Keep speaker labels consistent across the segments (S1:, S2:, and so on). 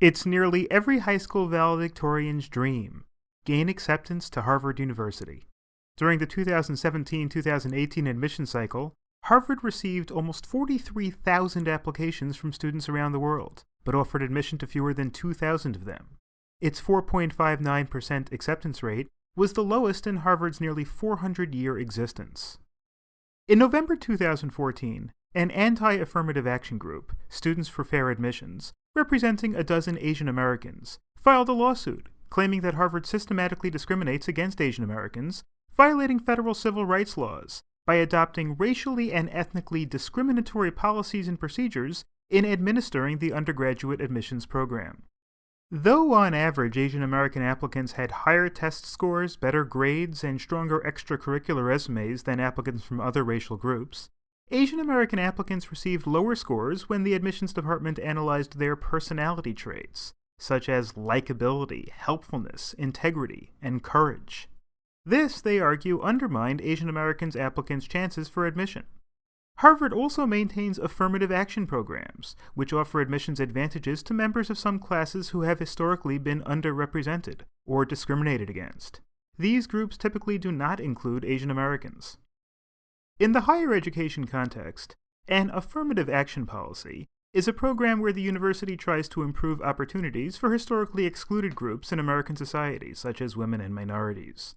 S1: It's nearly every high school valedictorian's dream: gain acceptance to Harvard University. During the 2017-2018 admission cycle, Harvard received almost 43,000 applications from students around the world, but offered admission to fewer than 2,000 of them. Its 4.59% acceptance rate was the lowest in Harvard's nearly 400-year existence. In November 2014, an anti-affirmative action group, Students for Fair Admissions, representing a dozen Asian Americans, filed a lawsuit claiming that Harvard systematically discriminates against Asian Americans, violating federal civil rights laws by adopting racially and ethnically discriminatory policies and procedures in administering the undergraduate admissions program. Though on average Asian American applicants had higher test scores, better grades, and stronger extracurricular resumes than applicants from other racial groups, Asian American applicants received lower scores when the admissions department analyzed their personality traits, such as likability, helpfulness, integrity, and courage. This, they argue, undermined Asian Americans' applicants' chances for admission. Harvard also maintains affirmative action programs, which offer admissions advantages to members of some classes who have historically been underrepresented or discriminated against. These groups typically do not include Asian Americans. In the higher education context, an affirmative action policy is a program where the university tries to improve opportunities for historically excluded groups in American society, such as women and minorities.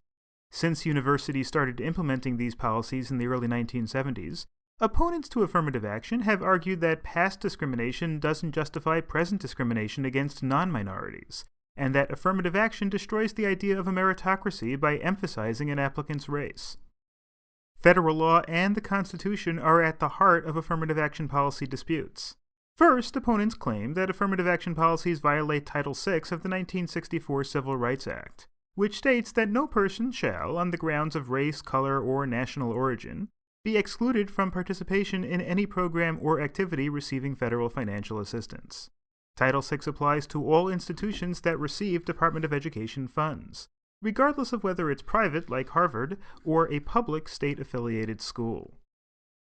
S1: Since universities started implementing these policies in the early 1970s, opponents to affirmative action have argued that past discrimination doesn't justify present discrimination against non-minorities, and that affirmative action destroys the idea of a meritocracy by emphasizing an applicant's race. Federal law and the Constitution are at the heart of affirmative action policy disputes. First, opponents claim that affirmative action policies violate Title VI of the 1964 Civil Rights Act, which states that no person shall, on the grounds of race, color, or national origin, be excluded from participation in any program or activity receiving federal financial assistance. Title VI applies to all institutions that receive Department of Education funds, regardless of whether it's private, like Harvard, or a public state-affiliated school.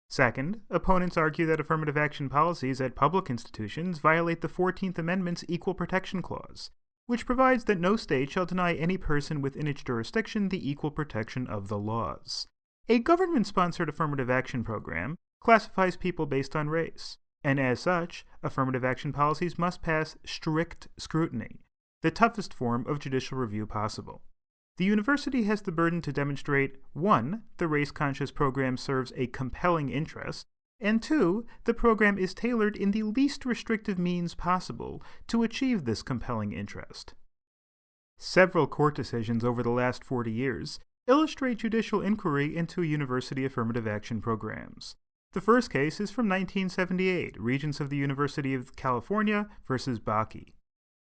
S1: Second, opponents argue that affirmative action policies at public institutions violate the 14th Amendment's Equal Protection Clause, which provides that no state shall deny any person within its jurisdiction the equal protection of the laws. A government-sponsored affirmative action program classifies people based on race, and as such, affirmative action policies must pass strict scrutiny, the toughest form of judicial review possible. The university has the burden to demonstrate, 1, the race-conscious program serves a compelling interest, and 2, the program is tailored in the least restrictive means possible to achieve this compelling interest. Several court decisions over the last 40 years illustrate judicial inquiry into university affirmative action programs. The first case is from 1978, Regents of the University of California versus Bakke.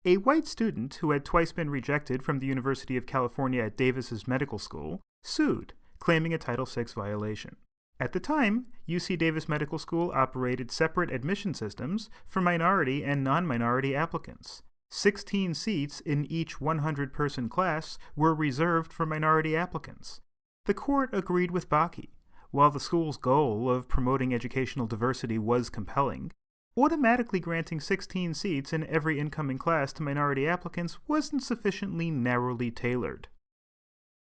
S1: A white student who had twice been rejected from the University of California at Davis's medical school sued, claiming a Title VI violation. At the time, UC Davis Medical School operated separate admission systems for minority and non-minority applicants. 16 seats in each 100-person class were reserved for minority applicants. The court agreed with Bakke. While the school's goal of promoting educational diversity was compelling, automatically granting 16 seats in every incoming class to minority applicants wasn't sufficiently narrowly tailored.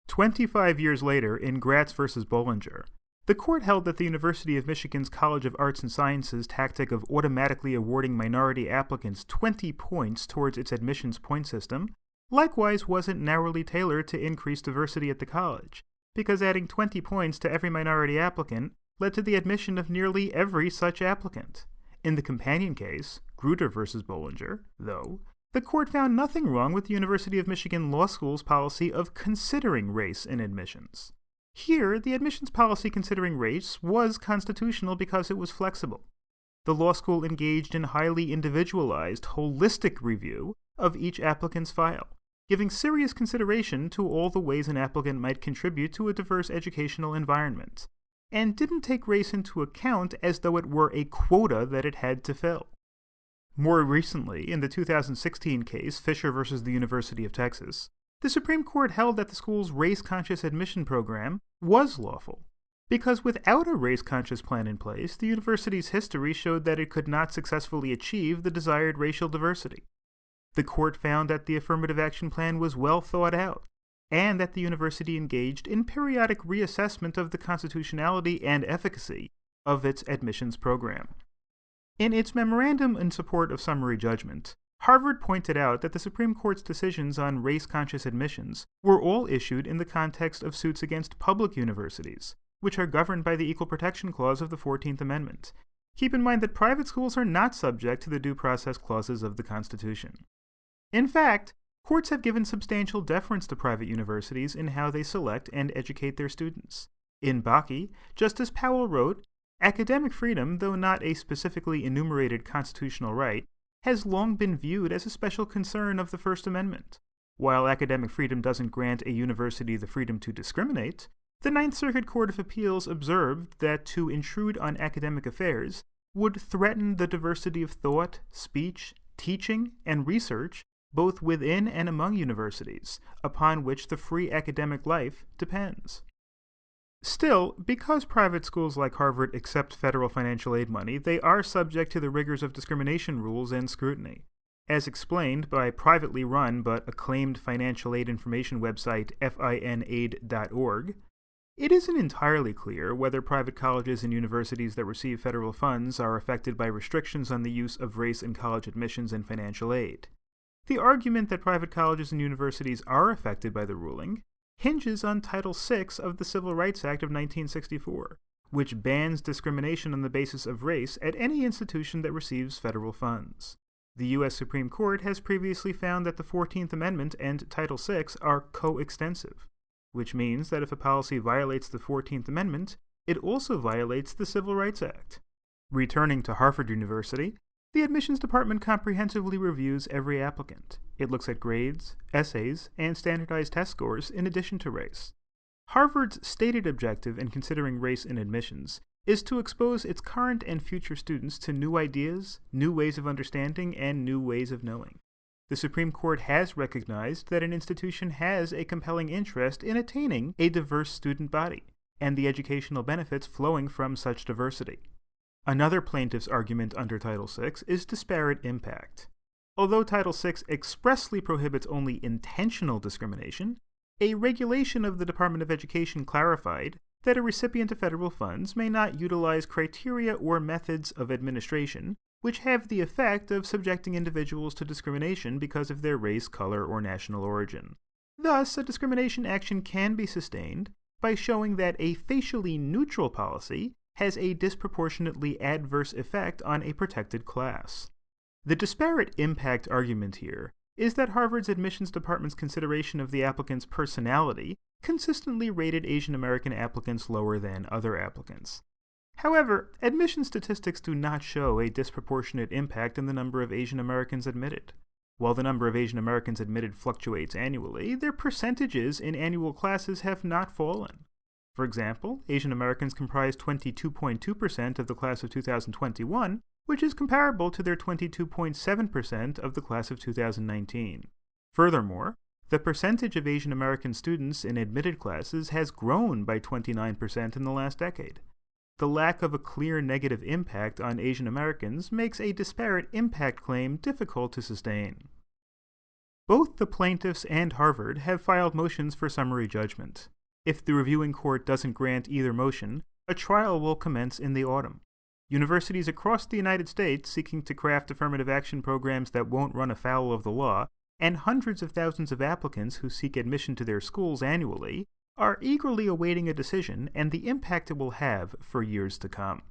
S1: 25 years later, in Gratz versus Bollinger, the court held that the University of Michigan's College of Arts and Sciences tactic of automatically awarding minority applicants 20 points towards its admissions point system likewise wasn't narrowly tailored to increase diversity at the college, because adding 20 points to every minority applicant led to the admission of nearly every such applicant. In the companion case, Grutter versus Bollinger, though, the court found nothing wrong with the University of Michigan Law School's policy of considering race in admissions. Here, the admissions policy considering race was constitutional because it was flexible. The law school engaged in highly individualized, holistic review of each applicant's file, giving serious consideration to all the ways an applicant might contribute to a diverse educational environment, and didn't take race into account as though it were a quota that it had to fill. More recently, in the 2016 case, Fisher versus the University of Texas, the Supreme Court held that the school's race-conscious admission program was lawful, because without a race-conscious plan in place, the university's history showed that it could not successfully achieve the desired racial diversity. The court found that the affirmative action plan was well thought out, and that the university engaged in periodic reassessment of the constitutionality and efficacy of its admissions program. In its memorandum in support of summary judgment, Harvard pointed out that the Supreme Court's decisions on race-conscious admissions were all issued in the context of suits against public universities, which are governed by the Equal Protection Clause of the 14th Amendment. Keep in mind that private schools are not subject to the due process clauses of the Constitution. In fact, courts have given substantial deference to private universities in how they select and educate their students. In Bakke, Justice Powell wrote, "Academic freedom, though not a specifically enumerated constitutional right, has long been viewed as a special concern of the First Amendment. While academic freedom doesn't grant a university the freedom to discriminate, the Ninth Circuit Court of Appeals observed that to intrude on academic affairs would threaten the diversity of thought, speech, teaching, and research both within and among universities, upon which the free academic life depends." Still, because private schools like Harvard accept federal financial aid money, they are subject to the rigors of discrimination rules and scrutiny. As explained by privately run but acclaimed financial aid information website finaid.org, it isn't entirely clear whether private colleges and universities that receive federal funds are affected by restrictions on the use of race in college admissions and financial aid. The argument that private colleges and universities are affected by the ruling hinges on Title VI of the Civil Rights Act of 1964, which bans discrimination on the basis of race at any institution that receives federal funds. The U.S. Supreme Court has previously found that the 14th Amendment and Title VI are coextensive, which means that if a policy violates the 14th Amendment, it also violates the Civil Rights Act. Returning to Harvard University, the admissions department comprehensively reviews every applicant. It looks at grades, essays, and standardized test scores in addition to race. Harvard's stated objective in considering race in admissions is to expose its current and future students to new ideas, new ways of understanding, and new ways of knowing. The Supreme Court has recognized that an institution has a compelling interest in attaining a diverse student body, and the educational benefits flowing from such diversity. Another plaintiff's argument under Title VI is disparate impact. Although Title VI expressly prohibits only intentional discrimination, a regulation of the Department of Education clarified that a recipient of federal funds may not utilize criteria or methods of administration which have the effect of subjecting individuals to discrimination because of their race, color, or national origin. Thus, a discrimination action can be sustained by showing that a facially neutral policy has a disproportionately adverse effect on a protected class. The disparate impact argument here is that Harvard's admissions department's consideration of the applicant's personality consistently rated Asian American applicants lower than other applicants. However, admission statistics do not show a disproportionate impact in the number of Asian Americans admitted. While the number of Asian Americans admitted fluctuates annually, their percentages in annual classes have not fallen. For example, Asian Americans comprise 22.2% of the class of 2021, which is comparable to their 22.7% of the class of 2019. Furthermore, the percentage of Asian American students in admitted classes has grown by 29% in the last decade. The lack of a clear negative impact on Asian Americans makes a disparate impact claim difficult to sustain. Both the plaintiffs and Harvard have filed motions for summary judgment. If the reviewing court doesn't grant either motion, a trial will commence in the autumn. Universities across the United States seeking to craft affirmative action programs that won't run afoul of the law, and hundreds of thousands of applicants who seek admission to their schools annually, are eagerly awaiting a decision and the impact it will have for years to come.